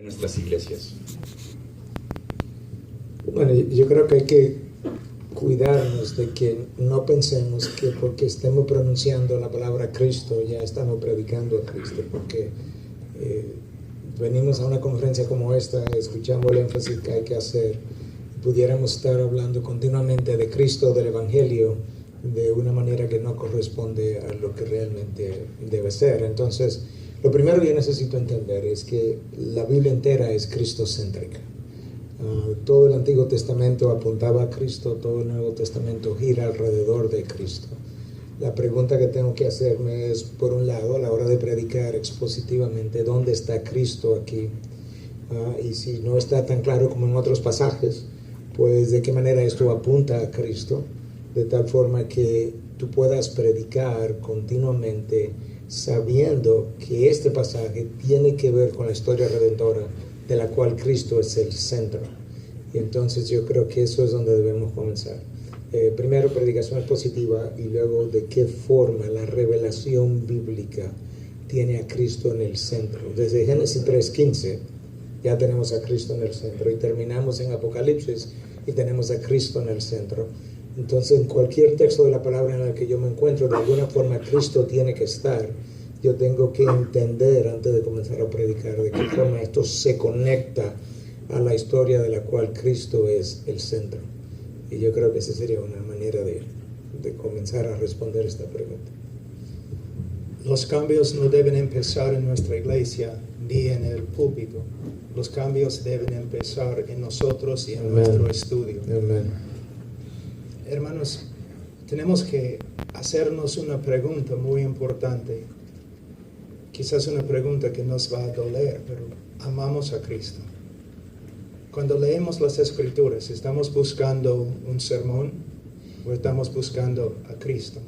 en nuestras iglesias? Bueno, yo creo que hay que cuidarnos de que no pensemos que porque estemos pronunciando la palabra Cristo ya estamos predicando a Cristo, porque venimos a una conferencia como esta, escuchamos el énfasis que hay que hacer, pudiéramos estar hablando continuamente de Cristo, del Evangelio, de una manera que no corresponde a lo que realmente debe ser. Entonces, lo primero que yo necesito entender es que la Biblia entera es cristocéntrica. Todo el Antiguo Testamento apuntaba a Cristo, todo el Nuevo Testamento gira alrededor de Cristo. La pregunta que tengo que hacerme es, por un lado, a la hora de predicar expositivamente, ¿dónde está Cristo aquí? Y si no está tan claro como en otros pasajes, pues de qué manera esto apunta a Cristo, de tal forma que tú puedas predicar continuamente sabiendo que este pasaje tiene que ver con la historia redentora de la cual Cristo es el centro. Y entonces yo creo que eso es donde debemos comenzar. Primero, predicación expositiva, y luego de qué forma la revelación bíblica tiene a Cristo en el centro. Desde Génesis 3:15 ya tenemos a Cristo en el centro, y terminamos en Apocalipsis y tenemos a Cristo en el centro. Entonces, en cualquier texto de la palabra en el que yo me encuentro, de alguna forma Cristo tiene que estar. Yo tengo que entender antes de comenzar a predicar de qué forma esto se conecta a la historia de la cual Cristo es el centro. Y yo creo que esa sería una manera de comenzar a responder esta pregunta. Los cambios no deben empezar en nuestra iglesia ni en el púlpito. Los cambios deben empezar en nosotros y en nuestro estudio. Amén. Hermanos, tenemos que hacernos una pregunta muy importante. Quizás una pregunta que nos va a doler, pero ¿amamos a Cristo? Cuando leemos las Escrituras, ¿estamos buscando un sermón o estamos buscando a Cristo?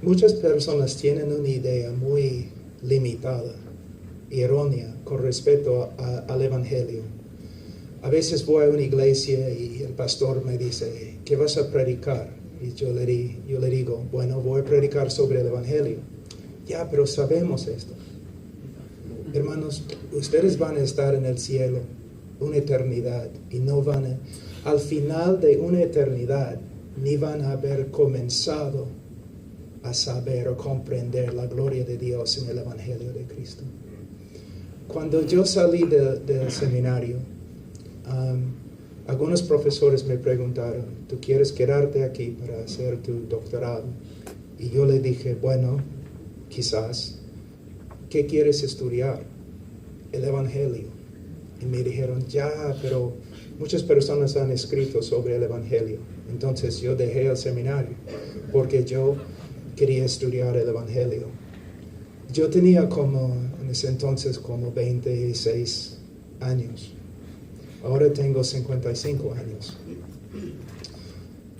Muchas personas tienen una idea muy limitada, errónea, con respecto al Evangelio. A veces voy a una iglesia y el pastor me dice, ¿qué vas a predicar? Y yo le digo, bueno, voy a predicar sobre el Evangelio. Ya, pero sabemos esto. Hermanos, ustedes van a estar en el cielo una eternidad y no van a, al final de una eternidad, ni van a haber comenzado a saber o comprender la gloria de Dios en el Evangelio de Cristo. Cuando yo salí del seminario, algunos profesores me preguntaron, ¿tú quieres quedarte aquí para hacer tu doctorado? Y yo le dije, bueno, quizás. ¿Qué quieres estudiar? El Evangelio. Y me dijeron, ya, pero muchas personas han escrito sobre el Evangelio. Entonces yo dejé el seminario porque yo quería estudiar el Evangelio. Yo tenía en ese entonces como 26 años. Ahora tengo 55 años.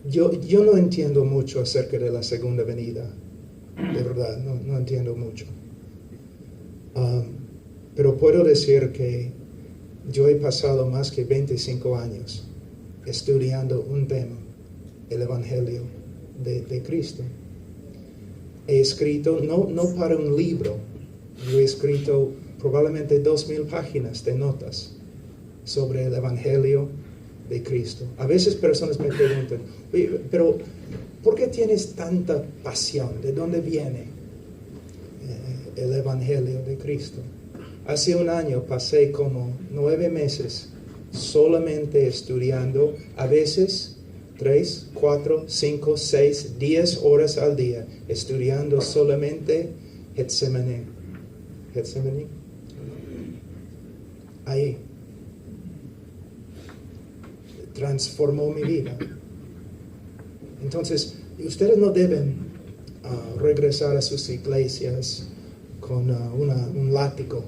Yo no entiendo mucho acerca de la segunda venida. De verdad, no entiendo mucho. Pero puedo decir que yo he pasado más que 25 años estudiando un tema, el Evangelio de Cristo. He escrito, no para un libro, yo he escrito probablemente 2,000 páginas de notas sobre el Evangelio de Cristo. A veces personas me preguntan, pero ¿por qué tienes tanta pasión? ¿De dónde viene el Evangelio de Cristo? Hace un año pasé como 9 meses solamente estudiando, a veces 3, 4, 5, 6, 10 horas al día, estudiando solamente Getsemaní. ¿Getsemaní? Ahí. Transformó mi vida. Entonces, ustedes no deben regresar a sus iglesias con un látigo,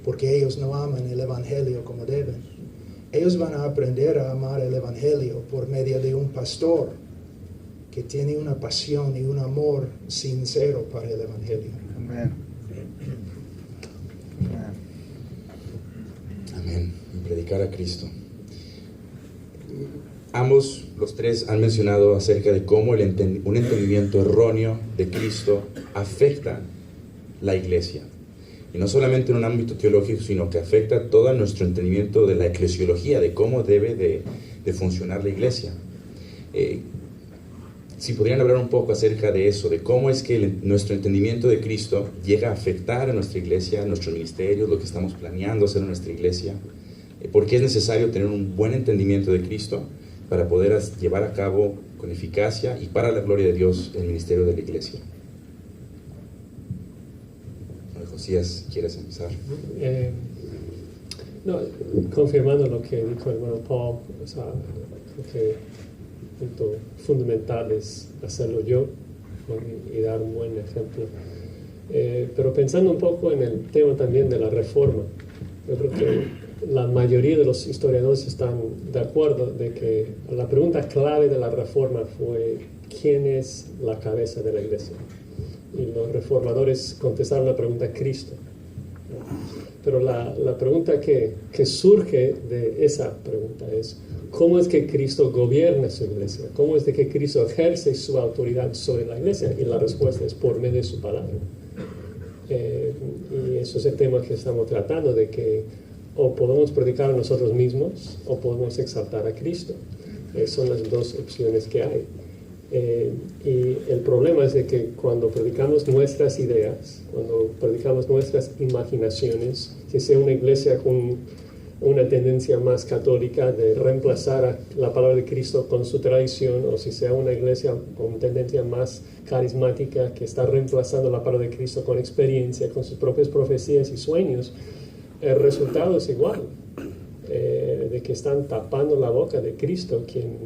porque ellos no aman el Evangelio como deben. Ellos van a aprender a amar el Evangelio por medio de un pastor que tiene una pasión y un amor sincero para el Evangelio. Amén. Amén. Predicar a Cristo. Ambos, los tres, han mencionado acerca de cómo un entendimiento erróneo de Cristo afecta la iglesia. Y no solamente en un ámbito teológico, sino que afecta todo nuestro entendimiento de la eclesiología, de cómo debe de funcionar la iglesia. Si podrían hablar un poco acerca de eso, de cómo es que nuestro entendimiento de Cristo llega a afectar a nuestra iglesia, a nuestro ministerio, lo que estamos planeando hacer en nuestra iglesia, por qué es necesario tener un buen entendimiento de Cristo para poder llevar a cabo con eficacia y para la gloria de Dios el ministerio de la iglesia. Josías, ¿quieres empezar? No, confirmando lo que dijo el hermano Paul, o sea, creo que el punto fundamental es hacerlo yo, ¿no? y dar un buen ejemplo. Pero pensando un poco en el tema también de la reforma, yo creo que la mayoría de los historiadores están de acuerdo de que la pregunta clave de la reforma fue ¿quién es la cabeza de la iglesia? Y los reformadores contestaron la pregunta Cristo. Pero la pregunta que surge de esa pregunta es ¿cómo es que Cristo gobierna su iglesia? ¿Cómo es de que Cristo ejerce su autoridad sobre la iglesia? Y la respuesta es por medio de su palabra. Y eso es el tema que estamos tratando, de que o podemos predicar a nosotros mismos o podemos exaltar a Cristo. Son las dos opciones que hay. Y el problema es de que cuando predicamos nuestras ideas, cuando predicamos nuestras imaginaciones, si sea una iglesia con una tendencia más católica de reemplazar a la palabra de Cristo con su tradición, o si sea una iglesia con tendencia más carismática que está reemplazando la palabra de Cristo con experiencia, con sus propias profecías y sueños, el resultado es igual, de que están tapando la boca de Cristo, quien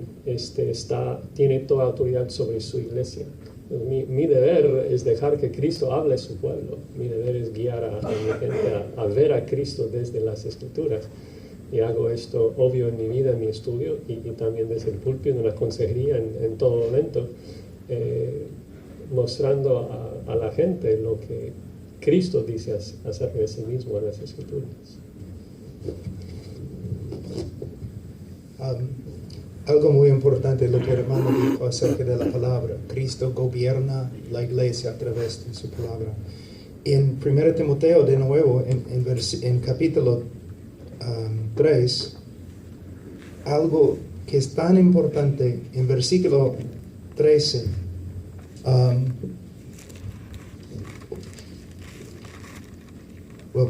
tiene toda autoridad sobre su iglesia. Mi deber es dejar que Cristo hable a su pueblo. Mi deber es guiar a mi gente a ver a Cristo desde las Escrituras. Y hago esto obvio en mi vida, en mi estudio, y también desde el púlpito, en la consejería, en todo momento, mostrando a la gente lo que Cristo dice acerca de sí mismo en las Escrituras. Algo muy importante lo que el hermano dijo acerca de la palabra. Cristo gobierna la iglesia a través de su palabra. En 1 Timoteo, de nuevo, en capítulo 3, algo que es tan importante, en versículo 13,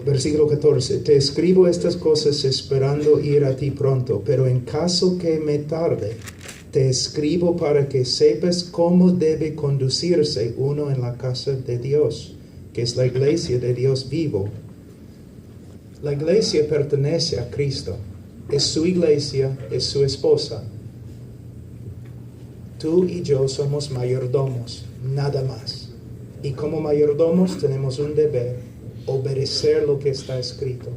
versículo 14, te escribo estas cosas esperando ir a ti pronto, pero en caso que me tarde, te escribo para que sepas cómo debe conducirse uno en la casa de Dios, que es la iglesia de Dios vivo. La iglesia pertenece a Cristo, es su iglesia, es su esposa. Tú y yo somos mayordomos, nada más. Y como mayordomos tenemos un deber: obedecer lo que está escrito,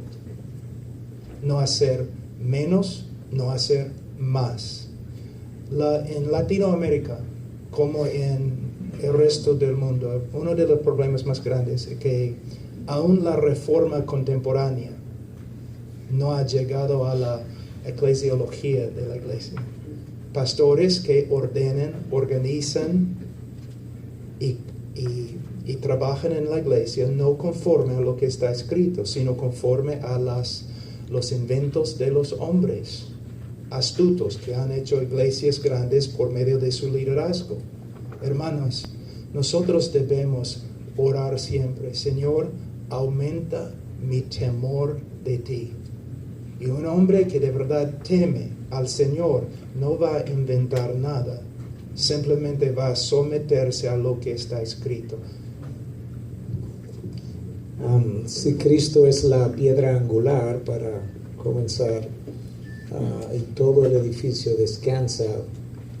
no hacer menos, no hacer más. En Latinoamérica, como en el resto del mundo, uno de los problemas más grandes es que aún la reforma contemporánea no ha llegado a la eclesiología de la iglesia. Pastores que ordenan, organizan y trabajan en la iglesia no conforme a lo que está escrito, sino conforme a los inventos de los hombres astutos que han hecho iglesias grandes por medio de su liderazgo. Hermanos, nosotros debemos orar siempre: Señor, aumenta mi temor de ti. Y un hombre que de verdad teme al Señor no va a inventar nada, simplemente va a someterse a lo que está escrito. Si Cristo es la piedra angular, para comenzar, y todo el edificio descansa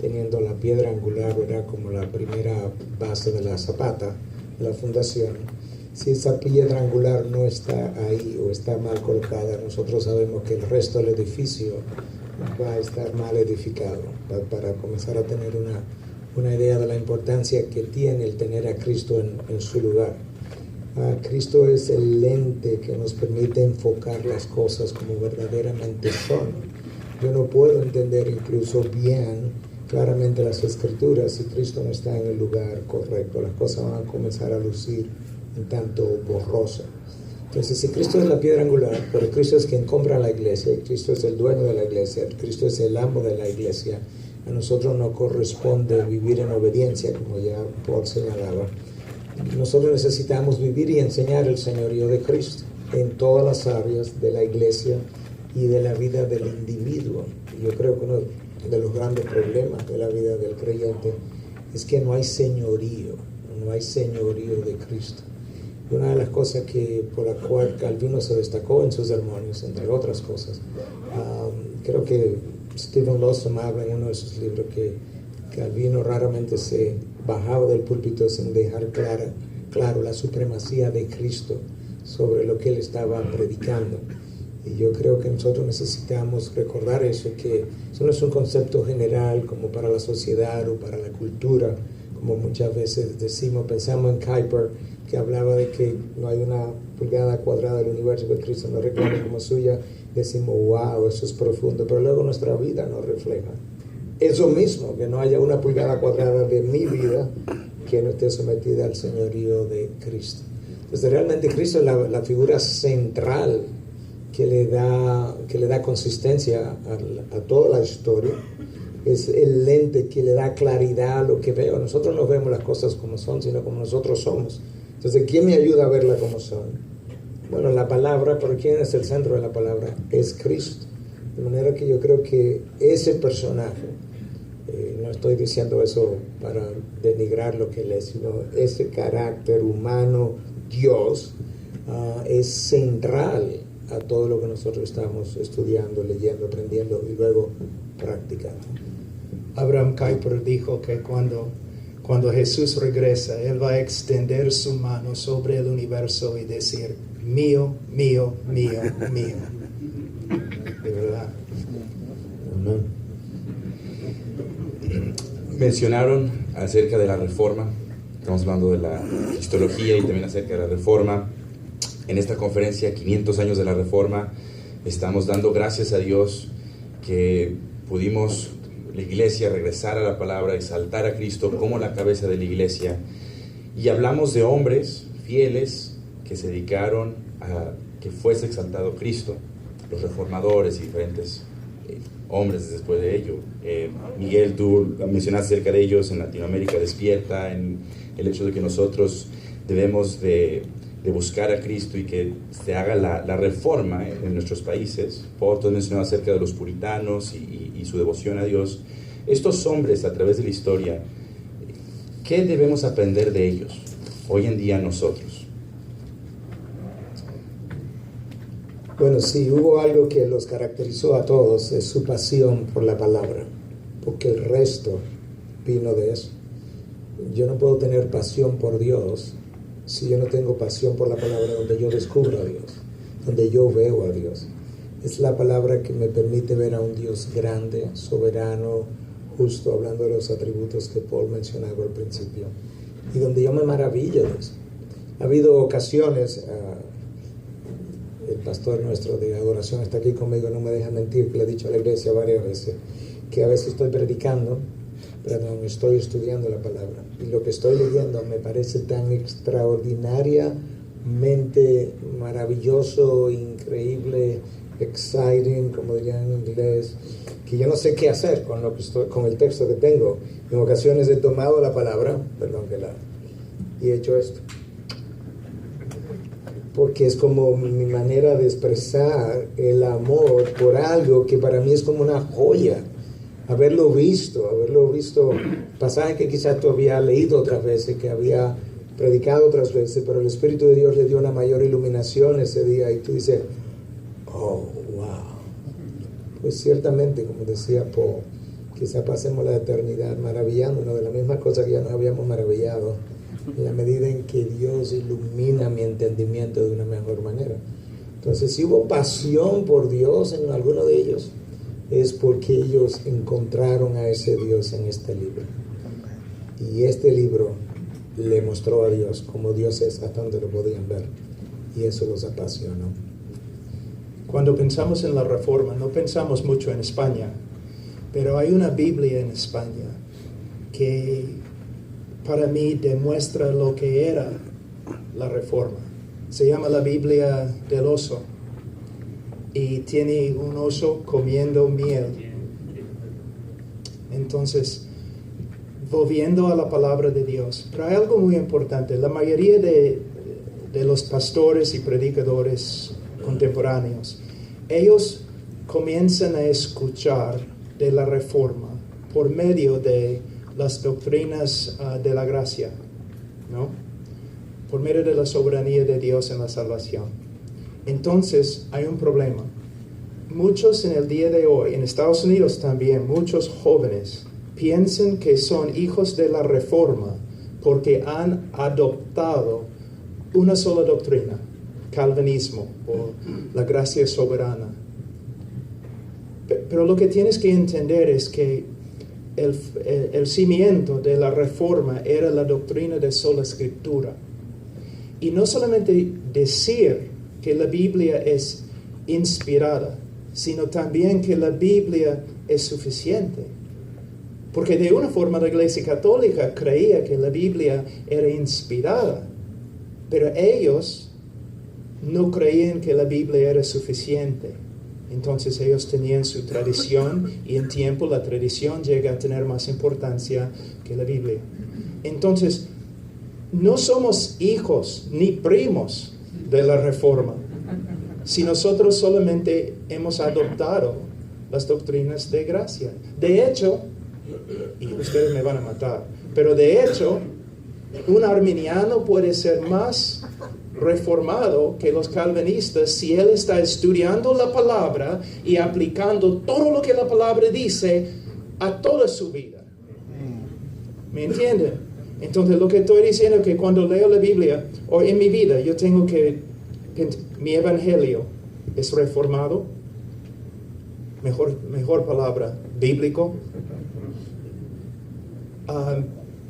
teniendo la piedra angular, ¿verdad?, como la primera base de la zapata, de la fundación. Si esa piedra angular no está ahí o está mal colocada, nosotros sabemos que el resto del edificio va a estar mal edificado. Para comenzar a tener una idea de la importancia que tiene el tener a Cristo en su lugar. Cristo es el lente que nos permite enfocar las cosas como verdaderamente son. Yo no puedo entender incluso bien, claramente las Escrituras si Cristo no está en el lugar correcto. Las cosas van a comenzar a lucir un tanto borrosas. Entonces, si Cristo es la piedra angular, pero Cristo es quien compra la iglesia, y Cristo es el dueño de la iglesia, Cristo es el amo de la iglesia, a nosotros nos corresponde vivir en obediencia, como ya Paul señalaba. Nosotros necesitamos vivir y enseñar el señorío de Cristo en todas las áreas de la iglesia y de la vida del individuo. Yo creo que uno de los grandes problemas de la vida del creyente es que no hay señorío de Cristo. Una de las cosas por la cual Calvino se destacó en sus sermones, entre otras cosas, creo que Stephen Lawson habla en uno de sus libros que Calvino raramente se bajaba del púlpito sin dejar claro la supremacía de Cristo sobre lo que él estaba predicando. Y yo creo que nosotros necesitamos recordar eso, que eso no es un concepto general como para la sociedad o para la cultura, como muchas veces decimos. Pensamos en Kuyper, que hablaba de que no hay una pulgada cuadrada del universo que Cristo no reclama como suya. Decimos, wow, eso es profundo, pero luego nuestra vida nos refleja eso mismo, que no haya una pulgada cuadrada de mi vida que no esté sometida al señorío de Cristo. Entonces realmente Cristo es la figura central que le da consistencia a toda la historia. Es el lente que le da claridad a lo que veo. Nosotros no vemos las cosas como son, sino como nosotros somos. Entonces, ¿quién me ayuda a verla como son? Bueno, la palabra, pero ¿quién es el centro de la palabra? Es Cristo. De manera que yo creo que ese personaje, no estoy diciendo eso para denigrar lo que él es, sino ese carácter humano, Dios, es central a todo lo que nosotros estamos estudiando, leyendo, aprendiendo y luego practicando. Abraham Kuyper dijo que cuando Jesús regresa, Él va a extender su mano sobre el universo y decir, mío, mío, mío, mío. De verdad. Amén. Mencionaron acerca de la Reforma, estamos hablando de la histología y también acerca de la Reforma. En esta conferencia, 500 años de la Reforma, estamos dando gracias a Dios que pudimos, la iglesia, regresar a la palabra, exaltar a Cristo como la cabeza de la iglesia. Y hablamos de hombres fieles que se dedicaron a que fuese exaltado Cristo, los reformadores y diferentes hombres después de ello. Miguel, tú mencionaste acerca de ellos en Latinoamérica Despierta, en el hecho de que nosotros debemos de buscar a Cristo y que se haga la reforma en nuestros países. Paul mencionó acerca de los puritanos y su devoción a Dios. Estos hombres a través de la historia, ¿qué debemos aprender de ellos hoy en día nosotros? Bueno, sí, hubo algo que los caracterizó a todos, es su pasión por la palabra, porque el resto vino de eso. Yo no puedo tener pasión por Dios si yo no tengo pasión por la palabra, donde yo descubro a Dios, donde yo veo a Dios. Es la palabra que me permite ver a un Dios grande, soberano, justo, hablando de los atributos que Paul mencionaba al principio, y donde yo me maravillo de eso. Ha habido ocasiones, el pastor nuestro de adoración está aquí conmigo, no me deja mentir, que le he dicho a la iglesia varias veces, que a veces estoy predicando, pero estoy estudiando la palabra, y lo que estoy leyendo me parece tan extraordinariamente maravilloso, increíble, exciting, como dirían en inglés, que yo no sé qué hacer con el texto que tengo. En ocasiones he tomado la palabra, y he hecho esto, porque es como mi manera de expresar el amor por algo que para mí es como una joya. Haberlo visto, pasaje que quizás tú habías leído otras veces, que había predicado otras veces, pero el Espíritu de Dios le dio una mayor iluminación ese día y tú dices, oh, wow. Pues ciertamente, como decía Paul, quizás pasemos la eternidad maravillándonos de la misma cosa que ya nos habíamos maravillado, en la medida en que Dios ilumina mi entendimiento de una mejor manera. Entonces, si hubo pasión por Dios en alguno de ellos, es porque ellos encontraron a ese Dios en este libro. Y este libro le mostró a Dios como Dios es, hasta donde lo podían ver. Y eso los apasionó. Cuando pensamos en la Reforma, no pensamos mucho en España, pero hay una Biblia en España que para mí demuestra lo que era la Reforma. Se llama la Biblia del oso y tiene un oso comiendo miel. Entonces, volviendo a la palabra de Dios, pero hay algo muy importante. La mayoría de los pastores y predicadores contemporáneos, ellos comienzan a escuchar de la Reforma por medio de las doctrinas de la gracia, ¿no? Por medio de la soberanía de Dios en la salvación. Entonces hay un problema. Muchos en el día de hoy, en Estados Unidos también, muchos jóvenes piensan que son hijos de la Reforma porque han adoptado una sola doctrina, calvinismo o la gracia soberana. Pero lo que tienes que entender es que el cimiento de la Reforma era la doctrina de sola escritura. Y no solamente decir que la Biblia es inspirada, sino también que la Biblia es suficiente. Porque de una forma la Iglesia Católica creía que la Biblia era inspirada, pero ellos no creían que la Biblia era suficiente. Entonces ellos tenían su tradición y en tiempo la tradición llega a tener más importancia que la Biblia. Entonces, no somos hijos ni primos de la Reforma, si nosotros solamente hemos adoptado las doctrinas de gracia. De hecho, y ustedes me van a matar, pero de hecho, un arminiano puede ser más reformado que los calvinistas si él está estudiando la palabra y aplicando todo lo que la palabra dice a toda su vida. ¿Me entienden? Entonces lo que estoy diciendo es que cuando leo la Biblia o en mi vida yo tengo que mi evangelio es reformado, mejor palabra, bíblico,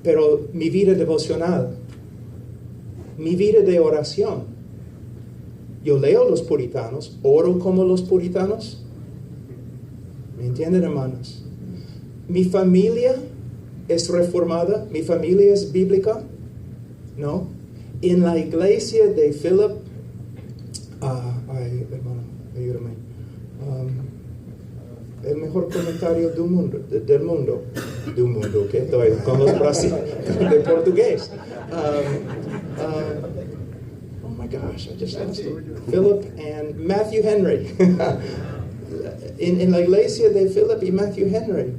pero mi vida devocional, mi vida de oración. Yo leo los puritanos, oro como los puritanos. ¿Me entienden, hermanos? Mi familia es reformada, mi familia es bíblica, ¿no? En la iglesia de Philip, hermano, ayúdame. El mejor comentario del mundo, que estoy con los brasileños de portugués. Oh my gosh, I just lost it. Philip and Matthew Henry. en la iglesia de Philip y Matthew Henry,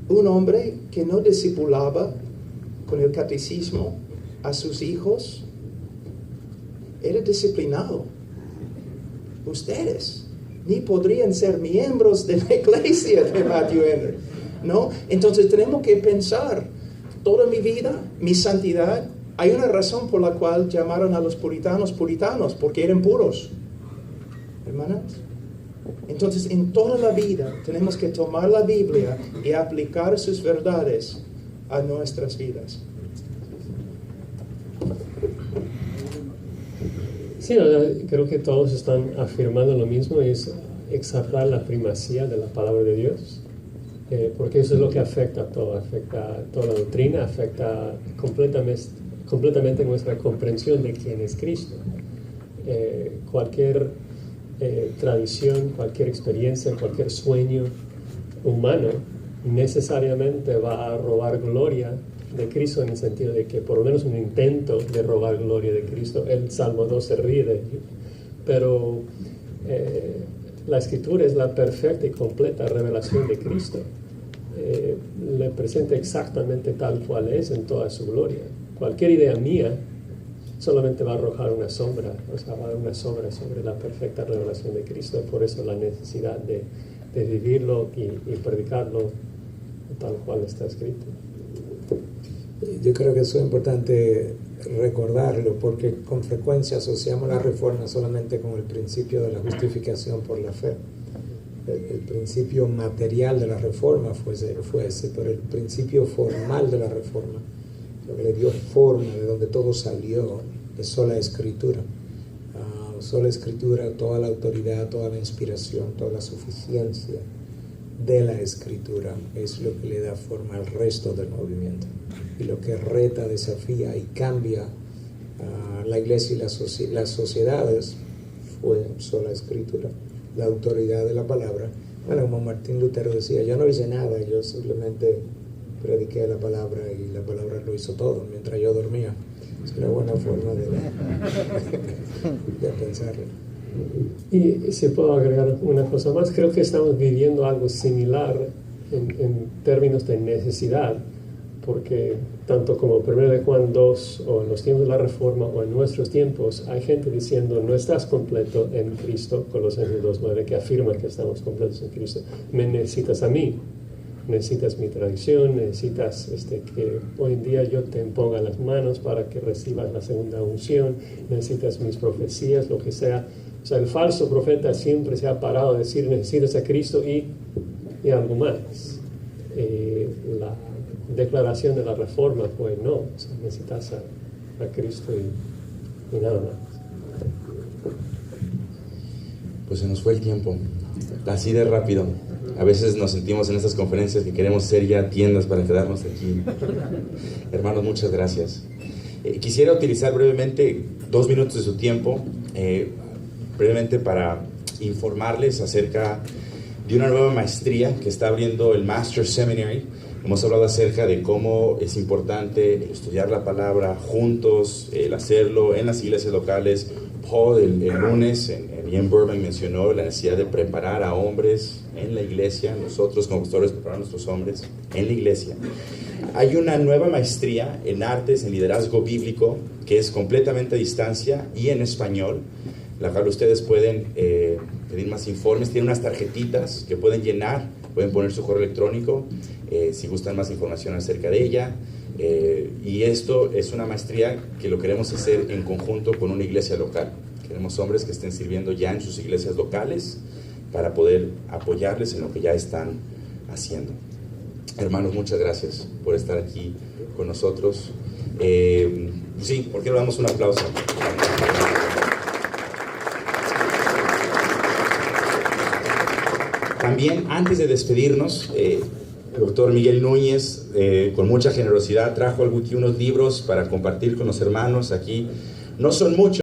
un hombre que no discipulaba con el catecismo a sus hijos, era disciplinado. Ustedes ni podrían ser miembros de la iglesia de Matthew Henry, ¿no? Entonces tenemos que pensar, toda mi vida, mi santidad, hay una razón por la cual llamaron a los puritanos, porque eran puros, hermanos. Entonces en toda la vida tenemos que tomar la Biblia y aplicar sus verdades a nuestras vidas. Sí, creo que todos están afirmando lo mismo, es exaltar la primacía de la palabra de Dios, porque eso es lo que afecta toda la doctrina, afecta completamente nuestra comprensión de quién es Cristo. Cualquier tradición, cualquier experiencia, cualquier sueño humano necesariamente va a robar gloria de Cristo, en el sentido de que por lo menos un intento de robar gloria de Cristo. El Salmo 2 se ríe de ello, pero la Escritura es la perfecta y completa revelación de Cristo. Le presenta exactamente tal cual es en toda su gloria. Cualquier idea mía solamente va a arrojar una sombra, va a dar una sombra sobre la perfecta revelación de Cristo. Por eso la necesidad de vivirlo y predicarlo tal cual está escrito. Yo creo que eso es importante recordarlo, porque con frecuencia asociamos la reforma solamente con el principio de la justificación por la fe. El principio material de la reforma fue ese, pero el principio formal de la reforma, lo que le dio forma, de donde todo salió, es sola escritura. Sola Escritura, toda la autoridad, toda la inspiración, toda la suficiencia de la Escritura es lo que le da forma al resto del movimiento. Y lo que reta, desafía y cambia la iglesia y las sociedades fue sola Escritura, la autoridad de la palabra. Bueno, como Martín Lutero decía, yo no hice nada, yo simplemente prediqué la palabra y la palabra lo hizo todo mientras yo dormía. Es una buena forma de pensarlo. Y si puedo agregar una cosa más, creo que estamos viviendo algo similar en términos de necesidad, porque tanto como 1 de Juan 2 o en los tiempos de la Reforma o en nuestros tiempos, hay gente diciendo no estás completo en Cristo, Colosenses 2:9, que afirma que estamos completos en Cristo, me necesitas a mí, necesitas mi tradición, necesitas que hoy en día yo te imponga las manos para que recibas la segunda unción, necesitas mis profecías, lo que sea. O sea, el falso profeta siempre se ha parado a decir necesitas a Cristo y algo más. La declaración de la Reforma fue no, o sea, necesitas a Cristo y nada más. Pues se nos fue el tiempo, así de rápido. A veces nos sentimos en estas conferencias que queremos ser ya tiendas para quedarnos aquí. Hermanos, muchas gracias. Quisiera utilizar brevemente 2 minutos de su tiempo, brevemente para informarles acerca de una nueva maestría que está abriendo el Master's Seminary. Hemos hablado acerca de cómo es importante el estudiar la palabra juntos, el hacerlo en las iglesias locales. Paul el lunes en Burbank mencionó la necesidad de preparar a hombres en la iglesia, nosotros como pastores preparar a nuestros hombres en la iglesia. Hay una nueva maestría en artes, en liderazgo bíblico, que es completamente a distancia y en español, la cual ustedes pueden pedir más informes. Tiene unas tarjetitas que pueden llenar, pueden poner su correo electrónico si gustan más información acerca de ella. Y esto es una maestría que lo queremos hacer en conjunto con una iglesia local. Queremos hombres que estén sirviendo ya en sus iglesias locales para poder apoyarles en lo que ya están haciendo. Hermanos, muchas gracias por estar aquí con nosotros. Sí, ¿por qué no damos un aplauso? También, antes de despedirnos, el doctor Miguel Núñez, con mucha generosidad, trajo aquí unos libros para compartir con los hermanos. Aquí no son muchos.